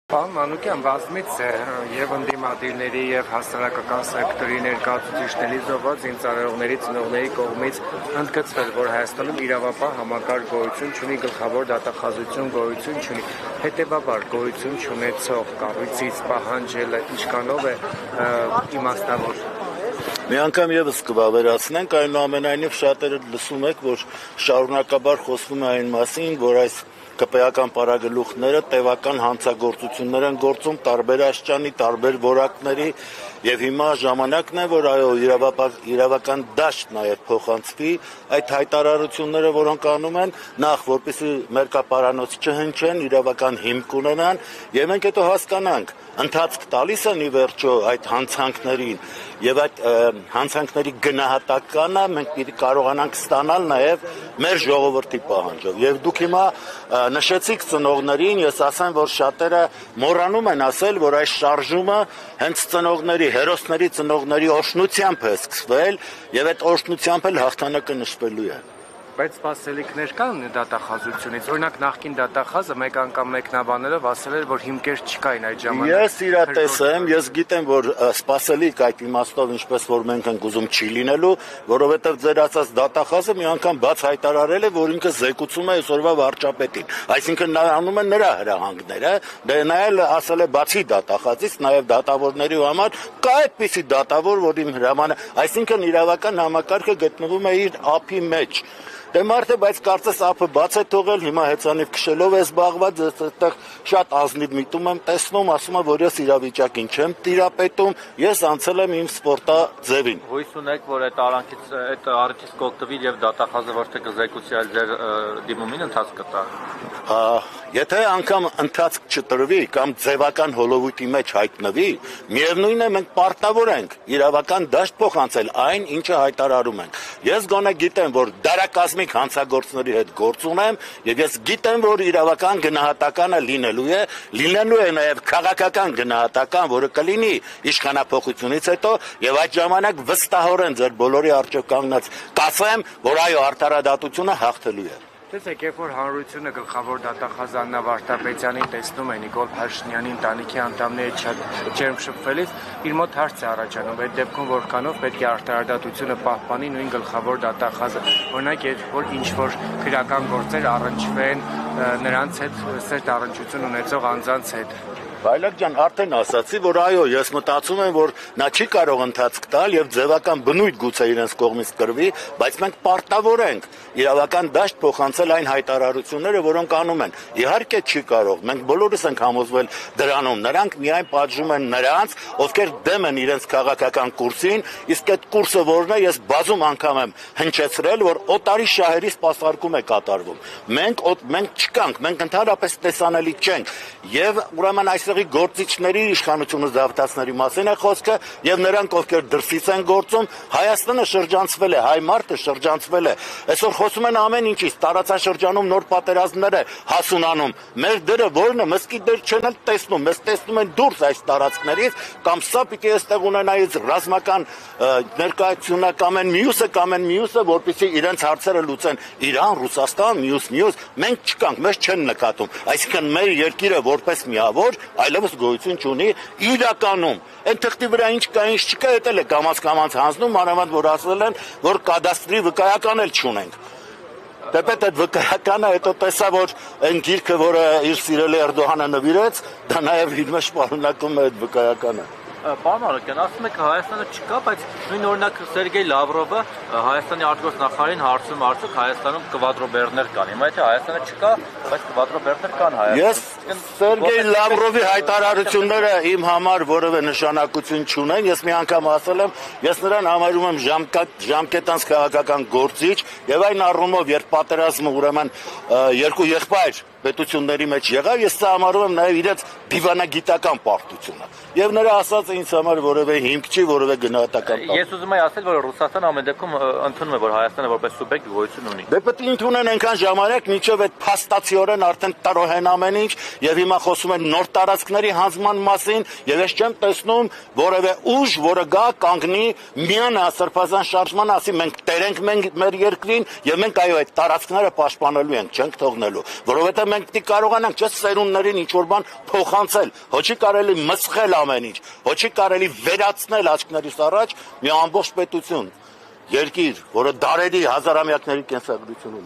Պարոն Մանուկյան, բազմից է եւ ընդդիմադիրների եւ հասարակական սեկտորի ներկայացուցիչների զոհված զինծառայողների ծնողների կողմից ընդգծվել, որ Հայաստանում իրավապահ համակարգ գոյություն չունի, գլխավոր դատախազություն գոյություն չունի։ Հետևաբար գոյություն չունեցող կառույցից պահանջելը ինչքանով է իմաստավոր։ Մի անգամ եւս կվավերացնենք, այնուամենայնիվ շատերը լսում եք, որ շարունակաբար խոսվում է այն մասին, որ այս ԿՊ-ական պարագլուխները տևական հանցագործություններ են գործում տարբեր աշճանի, տարբեր որակների եւ հիմա ժամանակն է, որ այո, իրավական դաշտ նաեւ փոխանցվի այդ հայտարարությունները, որոնք անում են, նախ որպեսզի մերկապարանոց չհնչեն, իրավական հիմք ունենան եւ մենք հետո հասկանանք, ընթացք տալիս են ի վերջո այդ հանցանքներին եւ այդ հանցանքների գնահատականը մենք պիտի կարողանանք ստանալ նաեւ մեր ժողովրդի պահանջով եւ դուք հիմա նշեցիք ծնողներին, ես ասեմ, որ շատերը մոռանում են ասել, որ այս շարժումը հենց ծնողների, հերոսների ծնողների օրհնությամբ է սկսվել եւ այդ օրհնությամբ էլ հաղթանակը նշվելու է։ Բայց սպասելիքներ կան դատախազությունից։ Օրինակ նախկին դատախազը մեկ անգամ մեկնաբանելով ասել էր, որ հիմքեր չկային այդ ժամանակ։ Ես իրատես եմ, ես գիտեմ, որ սպասելիք այդ իմաստով ինչպես որ մենք ենք ուզում չի լինելու, որովհետև ձեր ասած դատախազը մի անգամ բաց հայտարարել է, որ ինքը զեկուցում է այսօրվա վարչապետին։ Այսինքն նա անում է նրա հրահանգները, դե նա էլ ասել է բացի դատախազից, նաև դատավորների համար կա այդպիսի դատավոր, որ իմ հրամանը, այսինքն իրավական համակարգը գտնվում է իր ափի մեջ։ Դե մարդը, բայց կարծես ափը բաց է թողել, հիմա հեծանիվ քշելով է զբաղված, այստեղ շատ ազնիվ միտում եմ տեսնում, ասում եմ, որ ես իրավիճակին չեմ տիրապետում, ես անցել եմ իմ սպորտաձևին։ Հույս ունեք, որ այդ առիթից կօգտվի եւ դատախազը ոչ թե կզեկուցի, այլ ձեր դիմումին ընթացք կտա։ Եթե անգամ ընթացք չտրվի կամ ձևական հոլովույթի մեջ հայտնվի, միևնույն է մենք պարտավոր ենք իրավական դաշտ փոխանցել այն, ինչը հայտարարում ենք։ Ես գոնե գիտեմ, որ դարակազմիկ հանցագործների հետ գործ ունեմ, եւ ես գիտեմ, որ իրավական գնահատականը լինելու է նաեւ քաղաքական գնահատական, որը կլինի իշխանափոխությունից հետո, եւ այդ ժամանակ վստահորեն ձեր բոլորի առջև կանգնած կասեմ, որ այո, արդարադատությունը հաղթելու է։ Տեսեք, երբ որ հանրությունը գլխավոր դատախազ Աննա Վարդապետյանին տեսնում է Նիկոլ Փաշինյանի ընտանիքի անդամների շատ ջերմ շփվելիս, իր մոտ հարց է առաջանում, այդ դեպքում որքանով պետք է արդարադատությունը պահպանի նույն գլխավոր դատախազը։ Օրինակ, երբ որ ինչ-որ քրեական գործեր առնչվեն նրանց հետ սերտ առնչություն ունեցող անձանց հետ։ Բայլակ ջան, արդեն ասացի, որ այո, ես մտածում եմ, որ նա չի կարող ընթացք տալ եւ ձևական բնույթ գուցե իրենց կողմից կրվի, բայց մենք պարտավոր ենք իրավական դաշտ փոխանցել այն հայտարարությունները, որոնք անում են։ Իհարկե չի կարող, մենք բոլորս ենք համոզվել դրանում, նրանք միայն պատժում են նրանց, ովքեր դեմ են իրենց քաղաքական կուրսին, իսկ այդ կուրսը որն է, ես բազում անգամ եմ հնչեցրել, որ օտարի շահերի սպասարկում է կատարվում։ Մենք չկանք, մենք ընդհանրապես տեսանելի չենք եւ ուրեմն այստեղի գործիչների իշխանությունը զավթացների մասին է խոսքը եւ նրանք ովքեր դրսից են գործում, Հայաստանը շրջանցվել է, հայ մարդը շրջանցվել է։ Այսօր խոսում են ամեն ինչից, տարածաշրջանում նոր պատերազմներ է հասունանում։ Մեր դերը որն է, մսկի դեր չեն տեսնում, մեզ տեսնում են դուրս այս տարածքներից, կամ սա պիտի այստեղ ունենայից ռազմական ներկայությունը կամ են մյուսը, որպեսզի իրենց հարցերը լուծեն Իրան, Ռուսաստան, մյուս, մենք չկանք, մեզ չեն նկատում։ Այսինքն մեր երկիրը որպես միավոր այլևս գոյություն չունի իրականում։ Այն թղթի վրա ինչ կա, ինչ չկա, դա էլ է կամաց հանձնում, մանավանդ որ ասել են, որ կադաստրի վկայական էլ չունենք։ Դեպետ այդ վկայականը հետո տեսա, որ այն գիրքը, որը իր սիրելի Էրդողանը նվիրեց, դա նաև իր մեջ պարունակում է այդ վկայականը։ Պարոն Մանուկյան, ասում եք Հայաստանը չկա, բայց նույն օրինակ Սերգեյ Լավրովը Հայաստանի արտգործնախարարին հարցում արդյոք Հայաստանում կվադրոբեռներ կան։ Հիմա եթե Հայաստանը չկա, բայց կվադրոբեռներ կան Հայաստանում։ Ես Սերգեյ Լավրովի հայտարարությունները իմ համար որևէ նշանակություն չունեն։ Ես մի անգամ ասել եմ, ես նրան համարում եմ ժամկետանց քաղաքական գործիչ եւ այն առումով, երբ պատերազմը ուրեմն երկու եղբայր պետությունների մեջ եղավ, ես սա համարում եմ նաև իրենց դիվանագիտական պարտությունը։ Եվ նրա ասածը ինձ համար որևէ հիմք չի, որևէ գնահատական։ Ես ուզում եմ ասել, որ Ռուսաստանը ամեն դեպքում ընդունում է, որ Հայաստանը որպես սուբյեկտ գոյություն ունի։ Դե պետք է ընդունեն այնքան ժամանակ, մինչև այդ փաստացիորեն արդեն տարօհեն ամեն ինչ, եւ հիմա խոսում են նոր տարածքների հանձնման մասին, եւ ես չեմ տեսնում որևէ ուժ, որը գա կանգնի միանա սրբազան շարժման, ասի մենք տերենք մեր երկրին, եւ մենք այո այդ տարածքները պաշտպանելու ենք, չենք թողնելու, որովհետեւ մենք պիտի կարողանանք ճիշտ սերունդներին ինչ որ բան փոխանցել, ոչ չի կարելի մսխել ամեն ինչ, ոչ չի կարելի վերացնել աչքներիս առաջ մի ամբողջ պետություն, երկիր, որը դարերի հազարամյակների կենսագրություն ունի։